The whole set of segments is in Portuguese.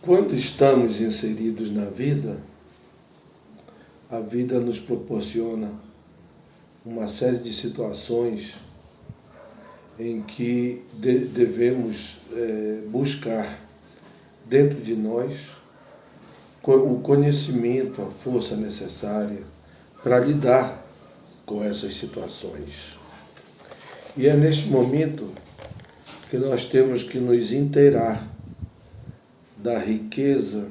Quando estamos inseridos na vida, a vida nos proporciona uma série de situações em que devemos buscar dentro de nós o conhecimento, a força necessária para lidar com essas situações. E é neste momento que nós temos que nos inteirar da riqueza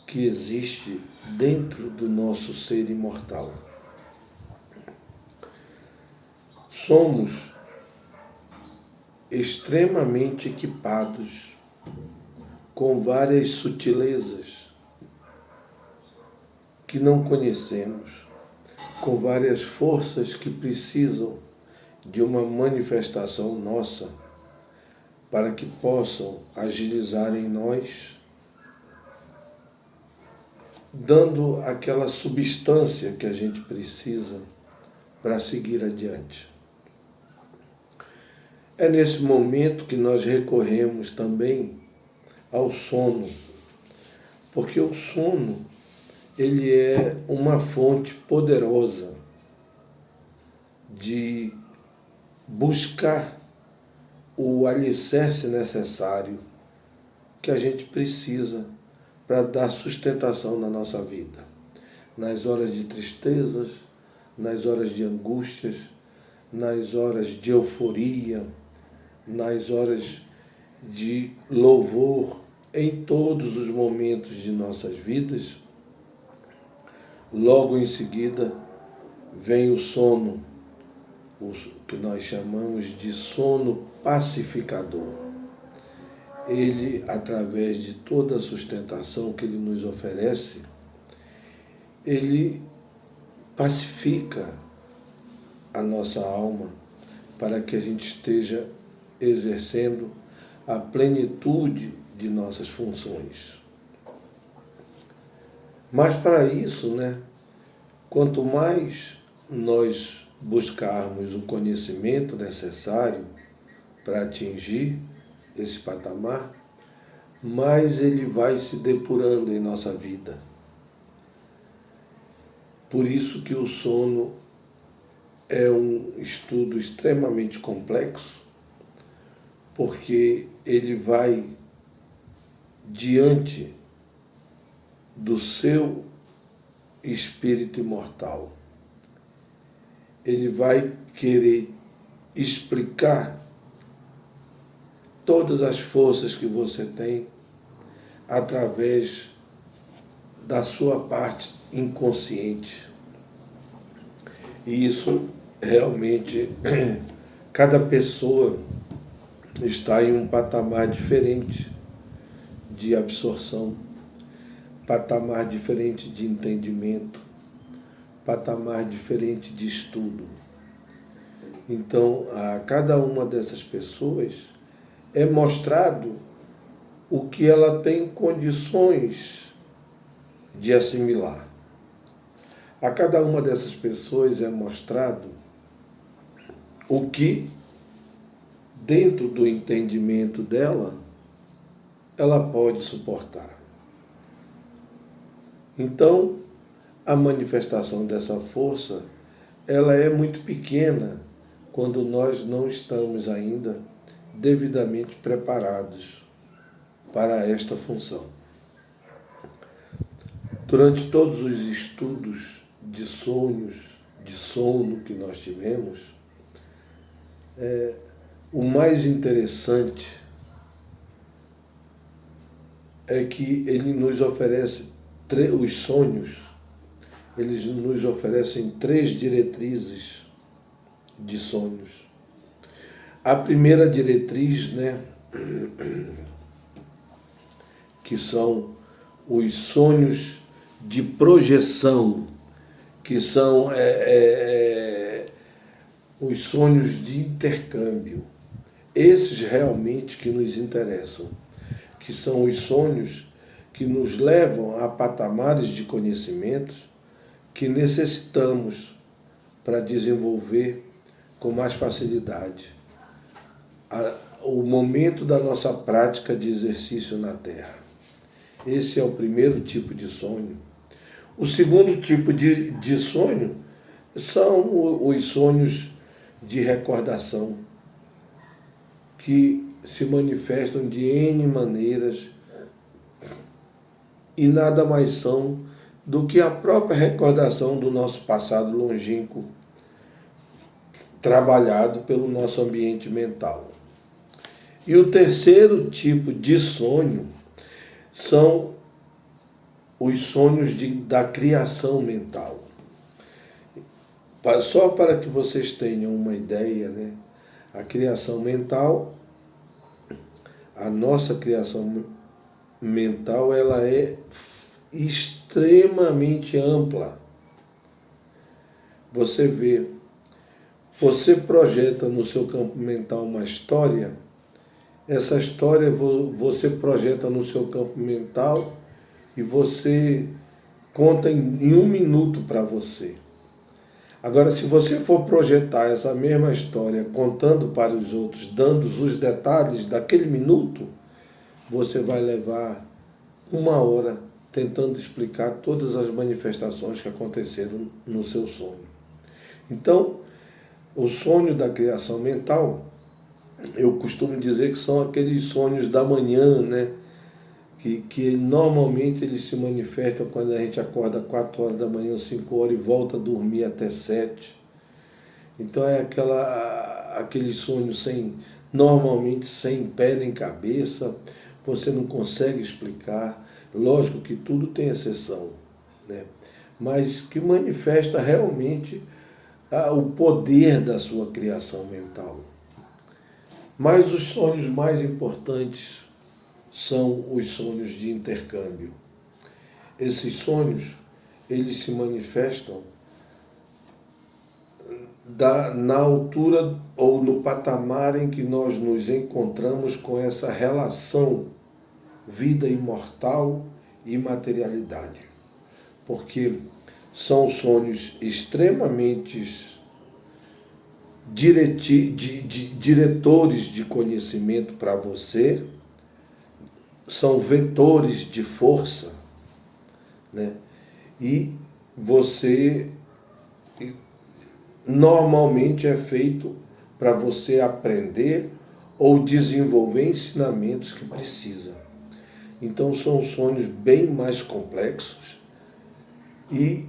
que existe dentro do nosso ser imortal. Somos extremamente equipados com várias sutilezas que não conhecemos, com várias forças que precisam de uma manifestação nossa para que possam agilizar em nós, dando aquela substância que a gente precisa para seguir adiante. É nesse momento que nós recorremos também ao sono, porque o sono, ele é uma fonte poderosa de buscar o alicerce necessário que a gente precisa para dar sustentação na nossa vida. Nas horas de tristezas, nas horas de angústias, nas horas de euforia, nas horas de louvor, em todos os momentos de nossas vidas, logo em seguida vem o sono, o que nós chamamos de sono pacificador. Ele, através de toda a sustentação que ele nos oferece, ele pacifica a nossa alma para que a gente esteja exercendo a plenitude de nossas funções. Mas para isso, quanto mais nós buscarmos o conhecimento necessário para atingir esse patamar, mais ele vai se depurando em nossa vida. Por isso que o sono é um estudo extremamente complexo, porque ele vai diante do seu espírito imortal. Ele vai querer explicar todas as forças que você tem através da sua parte inconsciente. E isso realmente, cada pessoa está em um patamar diferente de absorção, patamar diferente de entendimento, patamar diferente de estudo. Então, a cada uma dessas pessoas é mostrado o que ela tem condições de assimilar. A cada uma dessas pessoas é mostrado o que, dentro do entendimento dela, ela pode suportar. Então, a manifestação dessa força, ela é muito pequena quando nós não estamos ainda devidamente preparados para esta função. Durante todos os estudos de sonhos, de sono que nós tivemos, o mais interessante é que ele nos oferece, os sonhos, eles nos oferecem 3 diretrizes de sonhos. A primeira diretriz, que são os sonhos de projeção, que são os sonhos de intercâmbio. Esses realmente que nos interessam, que são os sonhos que nos levam a patamares de conhecimentos que necessitamos para desenvolver com mais facilidade o momento da nossa prática de exercício na Terra. Esse é o primeiro tipo de sonho. O segundo tipo de sonho são os sonhos de recordação, que se manifestam de N maneiras e nada mais são do que a própria recordação do nosso passado longínquo, trabalhado pelo nosso ambiente mental. E o terceiro tipo de sonho são os sonhos da criação mental. Só para que vocês tenham uma ideia, né? A criação mental, a nossa criação mental, ela é extremamente ampla. Você vê, você projeta no seu campo mental uma história, essa história você projeta no seu campo mental e você conta em 1 minuto para você. Agora, se você for projetar essa mesma história contando para os outros, dando os detalhes daquele minuto, você vai levar 1 hora tentando explicar todas as manifestações que aconteceram no seu sonho. Então, o sonho da criação mental, eu costumo dizer que são aqueles sonhos da manhã, né? Que normalmente eles se manifestam quando a gente acorda 4 horas da manhã, 5 horas e volta a dormir até 7. Então é aquele sonho normalmente sem pé nem cabeça, você não consegue explicar. Lógico que tudo tem exceção, né? Mas que manifesta realmente o poder da sua criação mental. Mas os sonhos mais importantes são os sonhos de intercâmbio. Esses sonhos, eles se manifestam na altura ou no patamar em que nós nos encontramos com essa relação vida imortal e materialidade. Porque são sonhos extremamente diretores de conhecimento para você, são vetores de força, né? E você normalmente é feito para você aprender ou desenvolver ensinamentos que precisa. Então são sonhos bem mais complexos e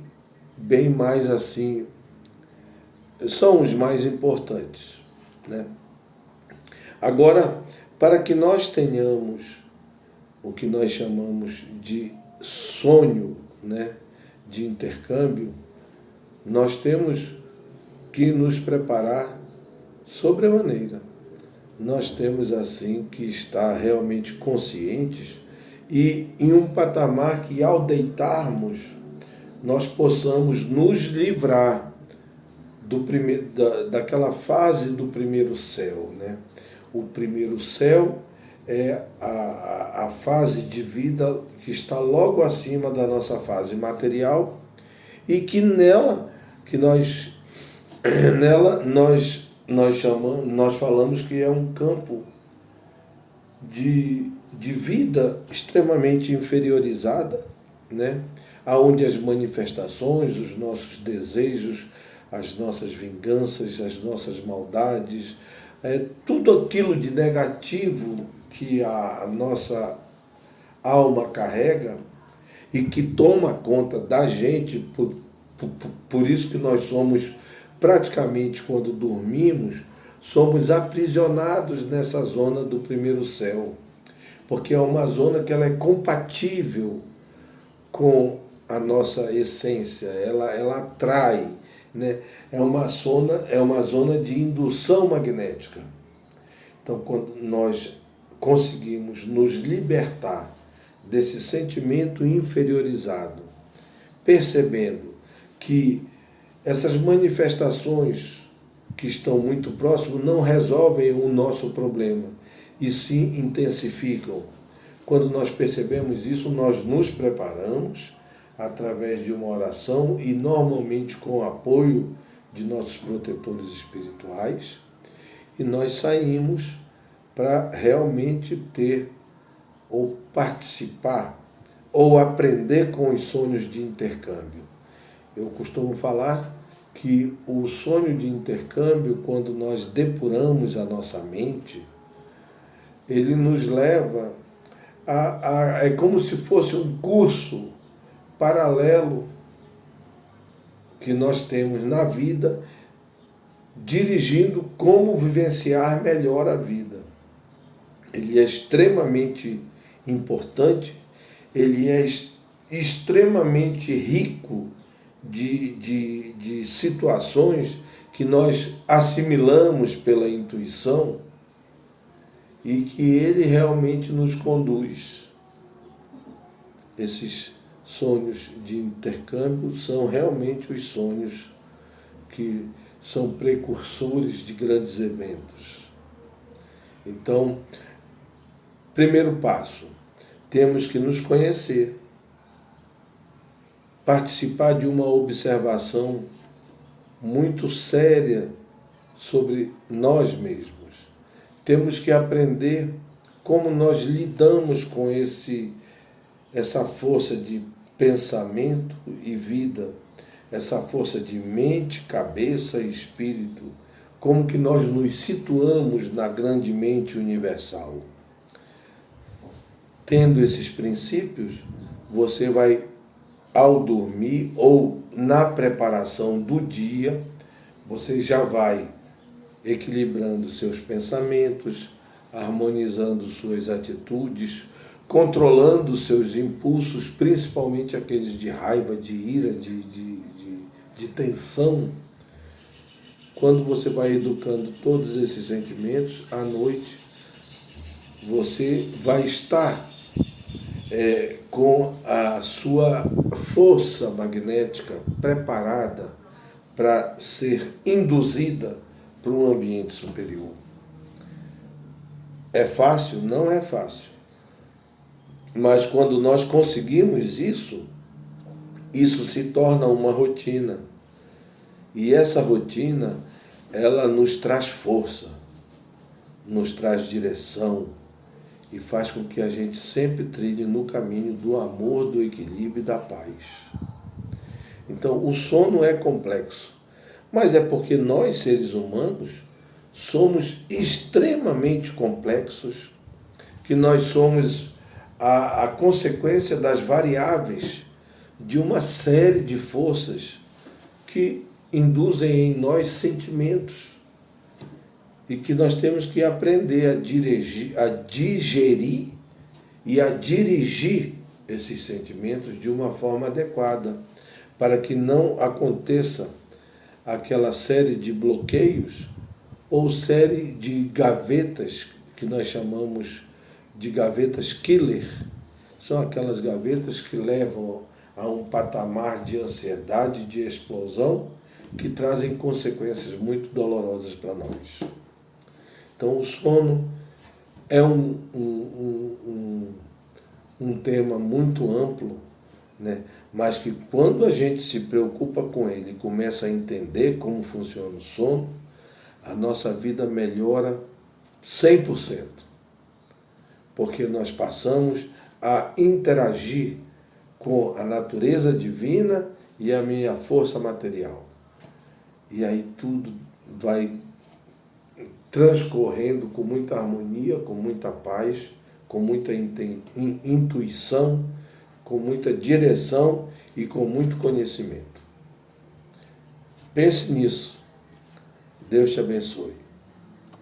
bem mais assim, são os mais importantes, né? Agora, para que nós tenhamos o que nós chamamos de sonho, né, de intercâmbio, nós temos que nos preparar sobremaneira. Nós temos assim que estar realmente conscientes e em um patamar que, ao deitarmos, nós possamos nos livrar daquela fase do primeiro céu, né? O primeiro céu é a fase de vida que está logo acima da nossa fase material e que nela nós falamos que é um campo de vida extremamente inferiorizada, né? Onde as manifestações, os nossos desejos, as nossas vinganças, as nossas maldades, tudo aquilo de negativo que a nossa alma carrega e que toma conta da gente, por isso que nós somos praticamente, quando dormimos, somos aprisionados nessa zona do primeiro céu, porque é uma zona que ela é compatível com a nossa essência, ela atrai, né? É uma zona de indução magnética. Então, quando nós conseguimos nos libertar desse sentimento inferiorizado, percebendo que essas manifestações que estão muito próximas não resolvem o nosso problema, e sim intensificam. Quando nós percebemos isso, nós nos preparamos através de uma oração e normalmente com o apoio de nossos protetores espirituais, e nós saímos para realmente ter ou participar ou aprender com os sonhos de intercâmbio. Eu costumo falar que o sonho de intercâmbio, quando nós depuramos a nossa mente, ele nos leva é como se fosse um curso paralelo que nós temos na vida, dirigindo como vivenciar melhor a vida. Ele é extremamente importante, ele é extremamente rico de situações que nós assimilamos pela intuição e que ele realmente nos conduz. Esses sonhos de intercâmbio são realmente os sonhos que são precursores de grandes eventos. Então, primeiro passo, temos que nos conhecer, participar de uma observação muito séria sobre nós mesmos. Temos que aprender como nós lidamos com essa força de pensamento e vida, essa força de mente, cabeça e espírito, como que nós nos situamos na grande mente universal. Tendo esses princípios, você vai, ao dormir ou na preparação do dia, você já vai equilibrando seus pensamentos, harmonizando suas atitudes, controlando seus impulsos, principalmente aqueles de raiva, de ira, de tensão. Quando você vai educando todos esses sentimentos, à noite você vai estar com a sua força magnética preparada para ser induzida para um ambiente superior. É fácil? Não é fácil. Mas quando nós conseguimos isso se torna uma rotina. E essa rotina, ela nos traz força, nos traz direção e faz com que a gente sempre trilhe no caminho do amor, do equilíbrio e da paz. Então, o sono é complexo, mas é porque nós, seres humanos, somos extremamente complexos, que nós somos a consequência das variáveis de uma série de forças que induzem em nós sentimentos e que nós temos que aprender a digerir e a dirigir esses sentimentos de uma forma adequada, para que não aconteça aquela série de bloqueios ou série de gavetas que nós chamamos de gavetas killer. São aquelas gavetas que levam a um patamar de ansiedade, de explosão, que trazem consequências muito dolorosas para nós. Então, o sono é um tema muito amplo, né? Mas que quando a gente se preocupa com ele e começa a entender como funciona o sono, a nossa vida melhora 100%. Porque nós passamos a interagir com a natureza divina e a minha força material. E aí tudo vai transcorrendo com muita harmonia, com muita paz, com muita intuição, com muita direção e com muito conhecimento. Pense nisso. Deus te abençoe.